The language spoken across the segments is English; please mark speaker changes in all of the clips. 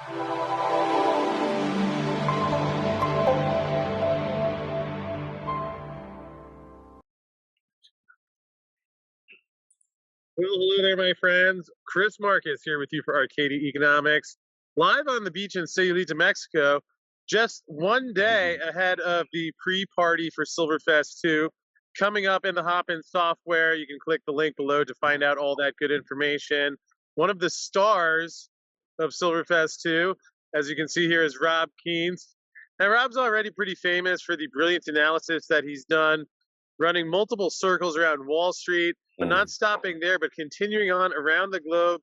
Speaker 1: Well, hello there, my friends. Chris Marcus here with you for Arcadia Economics, live on the beach in Sayulita, Mexico, just one day ahead of the pre-party for SilverFest II. Coming up in the Hopin software, you can click the link below to find out all that good information. One of the stars of SilverFest II, as you can see here, is Rob Keynes. Now, Rob's already pretty famous for the brilliant analysis that he's done, running multiple circles around Wall Street, but not stopping there, but continuing on around the globe,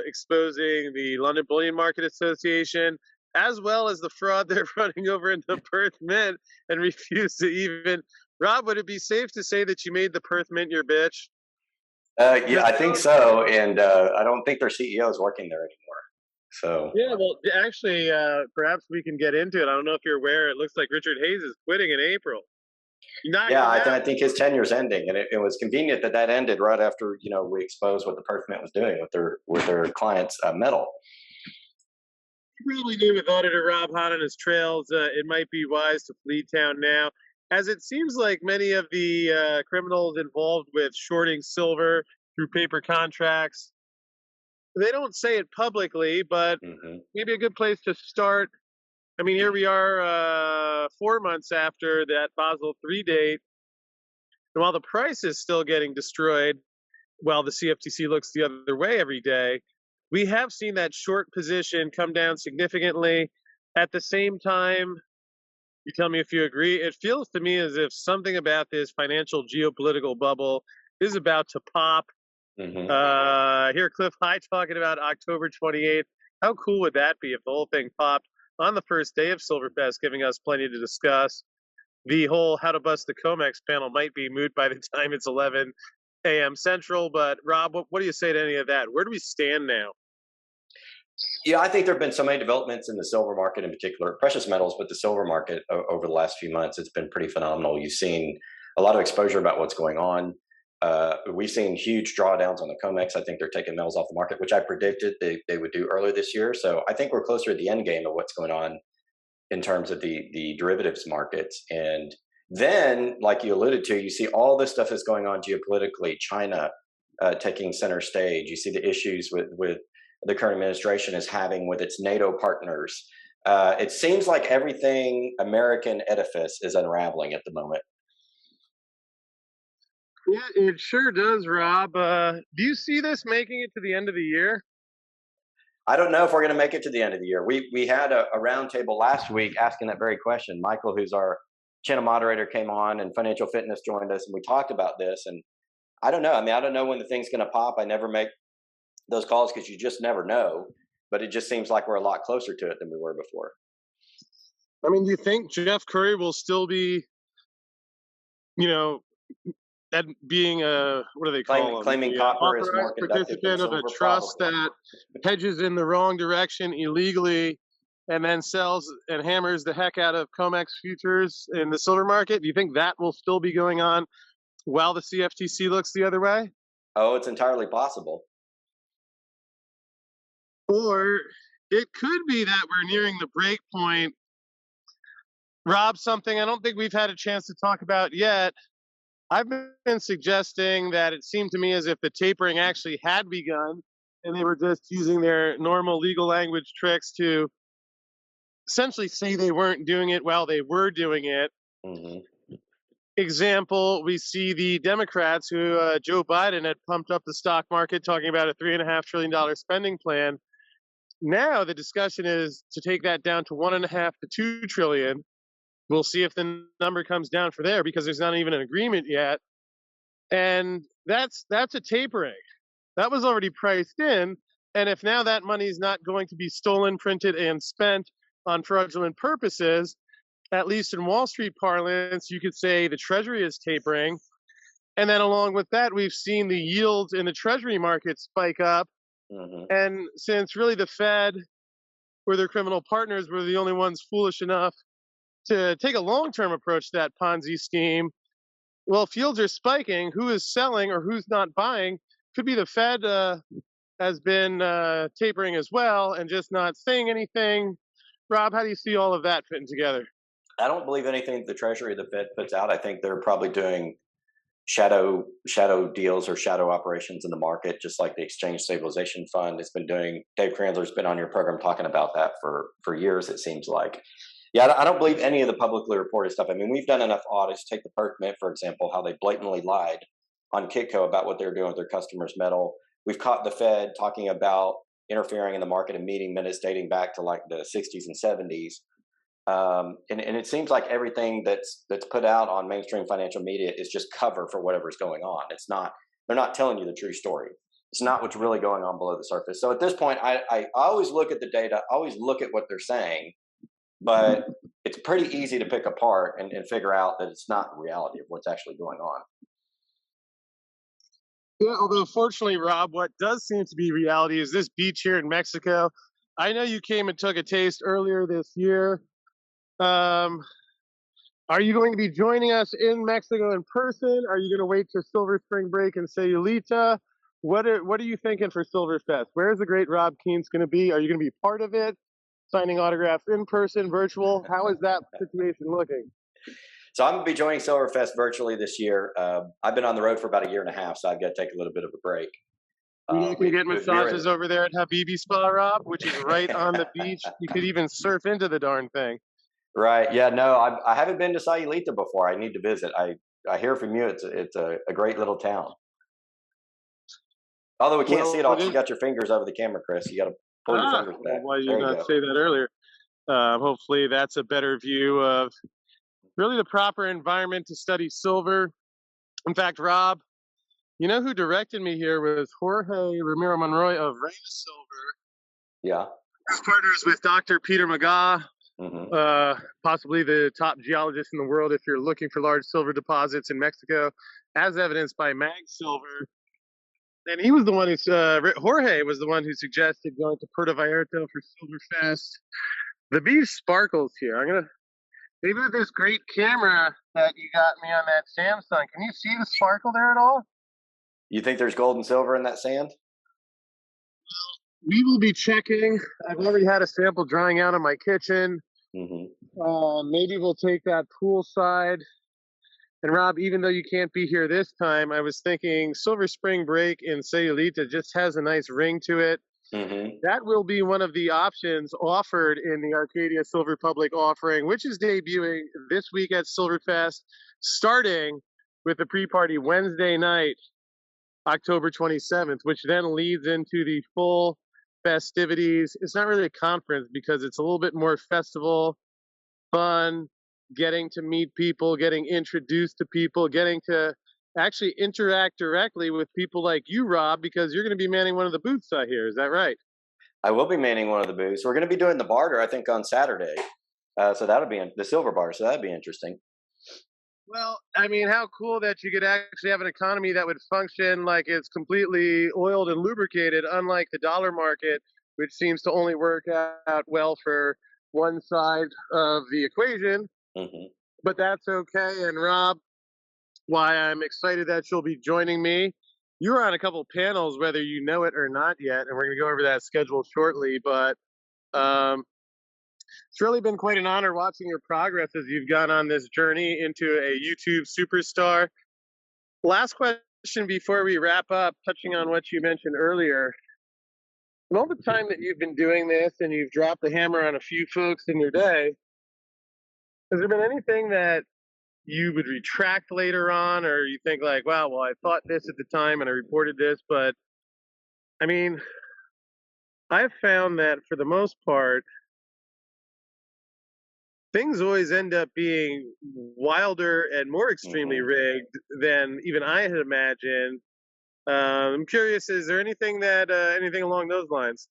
Speaker 1: exposing the London Bullion Market Association, as well as the fraud they're running over in the Perth Mint and refuse to even. Rob, would it be safe to say that you made the Perth Mint your bitch?
Speaker 2: Yeah, I think so. And I don't think their CEO is working there anymore. So
Speaker 1: yeah, well, actually, perhaps we can get into it. I don't know if you're aware. It looks like Richard Hayes is quitting in April.
Speaker 2: Yeah, I think his tenure's ending, and it was convenient that ended right after we exposed what the Perth Mint was doing with their clients' metal.
Speaker 1: You probably knew with auditor Rob Hahn on his trails, it might be wise to flee town now, as it seems like many of the criminals involved with shorting silver through paper contracts, they don't say it publicly, but maybe a good place to start. I mean, here we are 4 months after that Basel III date, and while the price is still getting destroyed, while the CFTC looks the other way every day, we have seen that short position come down significantly. At the same time, you tell me if you agree, it feels to me as if something about this financial geopolitical bubble is about to pop. Here, Cliff High talking about October 28th. How cool would that be if the whole thing popped on the first day of SilverFest, giving us plenty to discuss? The whole how to bust the COMEX panel might be moot by the time it's 11 a.m. Central. But Rob, what do you say to any of that? Where do we stand now?
Speaker 2: Yeah, I think there have been so many developments in the silver market in particular, precious metals, but the silver market over the last few months, it's been pretty phenomenal. You've seen a lot of exposure about what's going on. We've seen huge drawdowns on the COMEX. I think they're taking metals off the market, which I predicted they would do earlier this year. So I think we're closer to the end game of what's going on in terms of the derivatives markets. And then, like you alluded to, you see all this stuff is going on geopolitically, China taking center stage. You see the issues with the current administration is having with its NATO partners. It seems like everything American edifice is unraveling at the moment.
Speaker 1: Yeah, it sure does, Rob. Do you see this making it to the end of the year?
Speaker 2: I don't know if we're going to make it to the end of the year. We had a roundtable last week asking that very question. Michael, who's our channel moderator, came on, and Financial Fitness joined us, and we talked about this. And I don't know. I mean, I don't know when the thing's going to pop. I never make those calls because you just never know. But it just seems like we're a lot closer to it than we were before.
Speaker 1: I mean, do you think Jeff Curry will still be, that being a, what do they call
Speaker 2: claiming copper is more conductive than
Speaker 1: participant of
Speaker 2: silver,
Speaker 1: a trust
Speaker 2: probably.
Speaker 1: that hedges in the wrong direction illegally and then sells and hammers the heck out of COMEX futures in the silver market? Do you think that will still be going on while the CFTC looks the other way?
Speaker 2: Oh, it's entirely possible.
Speaker 1: Or it could be that we're nearing the break point. Rob, something I don't think we've had a chance to talk about yet. I've been suggesting that it seemed to me as if the tapering actually had begun and they were just using their normal legal language tricks to essentially say they weren't doing it while they were doing it. Example, we see the Democrats who Joe Biden had pumped up the stock market talking about a $3.5 trillion spending plan. Now the discussion is to take that down to $1.5 to $2 trillion. We'll see if the number comes down for there because there's not even an agreement yet. And that's a tapering. That was already priced in. And if now that money is not going to be stolen, printed, and spent on fraudulent purposes, at least in Wall Street parlance, you could say the Treasury is tapering. And then along with that, we've seen the yields in the Treasury market spike up. And since really the Fed or their criminal partners were the only ones foolish enough to take a long-term approach to that Ponzi scheme, well, if yields are spiking, who is selling or who's not buying could be the Fed has been tapering as well and just not saying anything. Rob, how do you see all of that fitting together?
Speaker 2: I don't believe anything the Treasury or the Fed puts out. I think they're probably doing shadow deals or shadow operations in the market, just like the Exchange Stabilization Fund has been doing. Dave Kranzler's been on your program talking about that for years, it seems like. Yeah, I don't believe any of the publicly reported stuff. I mean, we've done enough audits. Take the Perk Mint, for example, how they blatantly lied on Kitco about what they were doing with their customers' metal. We've caught the Fed talking about interfering in the market and meeting minutes dating back to like the 60s and 70s. And it seems like everything that's put out on mainstream financial media is just cover for whatever's going on. It's not, they're not telling you the true story. It's not what's really going on below the surface. So at this point, I always look at the data, always look at what they're saying, but it's pretty easy to pick apart and figure out that it's not the reality of what's actually going on.
Speaker 1: Yeah, although fortunately, Rob, what does seem to be reality is this beach here in Mexico. I know you came and took a taste earlier this year. Um, are you going to be joining us in Mexico in person? Are you going to wait to Silver Spring Break in Sayulita? What are you thinking for SilverFest? Where's the great Rob Keen's going to be? Are you going to be part of it? Signing autographs in person, virtual? How is that situation looking?
Speaker 2: So I'm going to be joining SilverFest virtually this year. I've been on the road for about a year and a half, so I've got to take a little bit of a break.
Speaker 1: You can get massages over there at 𝙎𝙊𝙇 Spa, Rob, which is right on the beach. You could even surf into the darn thing.
Speaker 2: Right. Yeah. No, I haven't been to Sayulita before. I need to visit. I hear from you. It's a great little town. Although we can't see it all, you got your fingers over the camera, Chris. You got to pull your fingers back.
Speaker 1: Why did you not say that earlier? Hopefully, that's a better view of really the proper environment to study silver. In fact, Rob, you know who directed me here was Jorge Ramiro Monroy of Reyes Silver.
Speaker 2: Yeah.
Speaker 1: His partners with Dr. Peter McGaugh, possibly the top geologist in the world if you're looking for large silver deposits in Mexico, as evidenced by Mag Silver. And he was the one who, Jorge was the one who suggested going to Puerto Vallarta for SilverFest. The beach sparkles here. I'm gonna, even with this great camera that you got me on that Samsung, can you see the sparkle there at all?
Speaker 2: You think there's gold and silver in that sand?
Speaker 1: We will be checking. I've already had a sample drying out in my kitchen. Maybe we'll take that poolside. And Rob, even though you can't be here this time, I was thinking Silver Spring Break in Sayulita just has a nice ring to it. That will be one of the options offered in the Arcadia Silver Public offering, which is debuting this week at SilverFest, starting with the pre-party Wednesday night, October 27th, which then leads into the full festivities. It's not really a conference because it's a little bit more festival, fun, getting to meet people, getting introduced to people, getting to actually interact directly with people like you, Rob, because you're going to be manning one of the booths out here. Is that right?
Speaker 2: I will be manning one of the booths. We're going to be doing the barter, I think, on Saturday. So that'll be the silver bar. So that'd be interesting.
Speaker 1: Well, I mean, how cool that you could actually have an economy that would function like it's completely oiled and lubricated, unlike the dollar market, which seems to only work out well for one side of the equation. But that's okay. And Rob, why I'm excited that you'll be joining me. You're on a couple panels, whether you know it or not yet, and we're going to go over that schedule shortly. But it's really been quite an honor watching your progress as you've gone on this journey into a YouTube superstar. Last question before we wrap up, touching on what you mentioned earlier. In all the time that you've been doing this and you've dropped the hammer on a few folks in your day, has there been anything that you would retract later on, or you think like, wow, well, I thought this at the time and I reported this, but I mean, I've found that for the most part, things always end up being wilder and more extremely rigged than even I had imagined. I'm curious, is there anything that anything along those lines?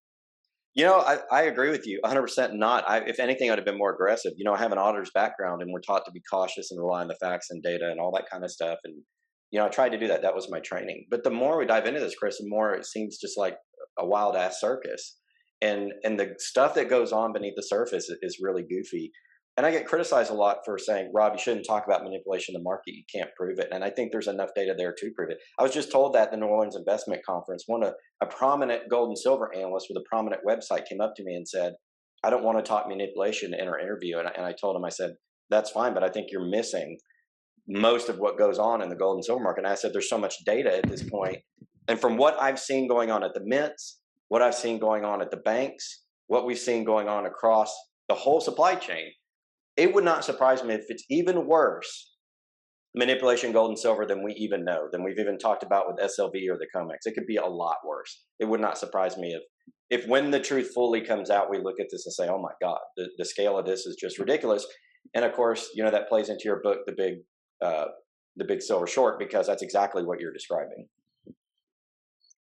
Speaker 2: You know, I agree with you 100% not. If anything, I'd have been more aggressive. You know, I have an auditor's background and we're taught to be cautious and rely on the facts and data and all that kind of stuff. And, you know, I tried to do that. That was my training. But the more we dive into this, Chris, the more it seems just like a wild ass circus. And the stuff that goes on beneath the surface is really goofy. And I get criticized a lot for saying, Rob, you shouldn't talk about manipulation of the market. You can't prove it. And I think there's enough data there to prove it. I was just told that at the New Orleans Investment Conference, a prominent gold and silver analyst with a prominent website came up to me and said, I don't want to talk manipulation in our interview. And I told him, I said, that's fine, but I think you're missing most of what goes on in the gold and silver market. And I said, there's so much data at this point. And from what I've seen going on at the mints, what I've seen going on at the banks, what we've seen going on across the whole supply chain, it would not surprise me if it's even worse manipulation gold and silver than we even know, than we've even talked about with SLV or the COMEX. It could be a lot worse. It would not surprise me if when the truth fully comes out, we look at this and say, oh my God, the scale of this is just ridiculous. And of course, you know, that plays into your book, The Big Silver Short, because that's exactly what you're describing.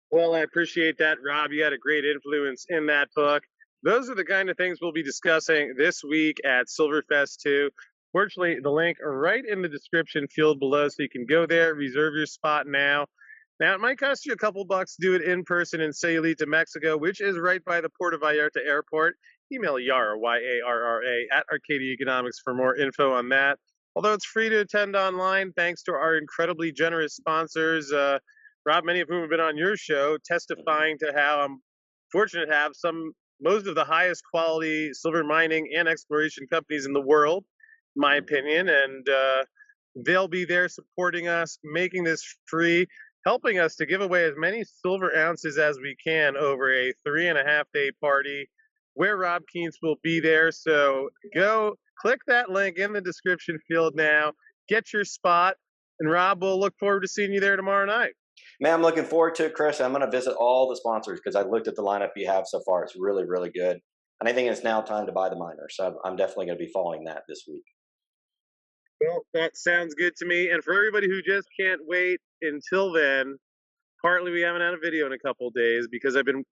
Speaker 1: Well, I appreciate that, Rob. You had a great influence in that book. Those are the kind of things we'll be discussing this week at SilverFest II. Fortunately, the link right in the description field below, so you can go there, reserve your spot now. Now, it might cost you a couple bucks to do it in person in Sayulita, Mexico, which is right by the Puerto Vallarta airport. Email Yarra, Y-A-R-R-A, at Arcadia Economics for more info on that. Although it's free to attend online, thanks to our incredibly generous sponsors, Rob, many of whom have been on your show, testifying to how I'm fortunate to have most of the highest quality silver mining and exploration companies in the world, in my opinion, and they'll be there supporting us, making this free, helping us to give away as many silver ounces as we can over a 3.5-day party where Rob Kientz will be there. So go click that link in the description field now, get your spot, and Rob, will look forward to seeing you there tomorrow night.
Speaker 2: Man, I'm looking forward to it, Chris. I'm going to visit all the sponsors because I looked at the lineup you have so far. It's really, really good. And I think it's now time to buy the miner. So I'm definitely going to be following that this week.
Speaker 1: Well, that sounds good to me. And for everybody who just can't wait until then, partly we haven't had a video in a couple of days because I've been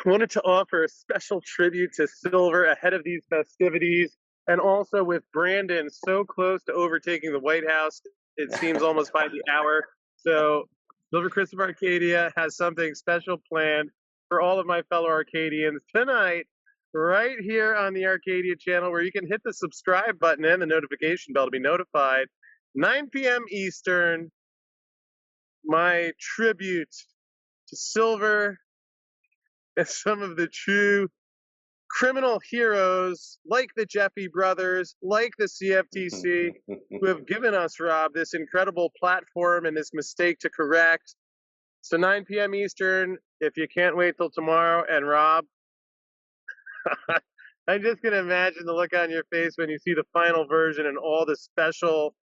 Speaker 1: wanted to offer a special tribute to silver ahead of these festivities. And also with Brandon so close to overtaking the White House, it seems almost by the hour. So Silver Chris of Arcadia has something special planned for all of my fellow Arcadians tonight, right here on the Arcadia channel, where you can hit the subscribe button and the notification bell to be notified. 9 p.m. Eastern, my tribute to silver and some of the true criminal heroes like the Jeffy brothers, like the CFTC, who have given us, Rob, this incredible platform and this mistake to correct. So 9 p.m. Eastern, if you can't wait till tomorrow. And Rob, I'm just going to imagine the look on your face when you see the final version and all the special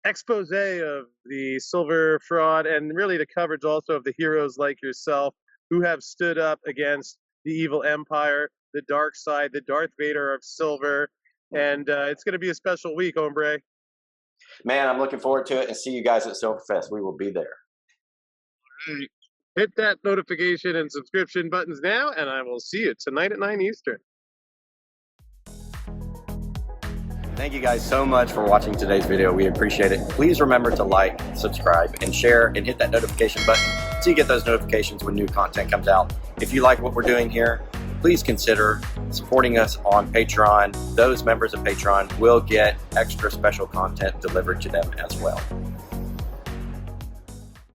Speaker 1: expose of the silver fraud, and really the coverage also of the heroes like yourself who have stood up against the evil empire, the dark side, the Darth Vader of silver. And it's going to be a special week, hombre.
Speaker 2: Man, I'm looking forward to it, and see you guys at SilverFest. We will be there.
Speaker 1: All right. Hit that notification and subscription buttons now, and I will see you tonight at 9 Eastern.
Speaker 2: Thank you guys so much for watching today's video. We appreciate it. Please remember to like, subscribe, and share, and hit that notification button so you get those notifications when new content comes out. If you like what we're doing here, please consider supporting us on Patreon. Those members of Patreon will get extra special content delivered to them as well.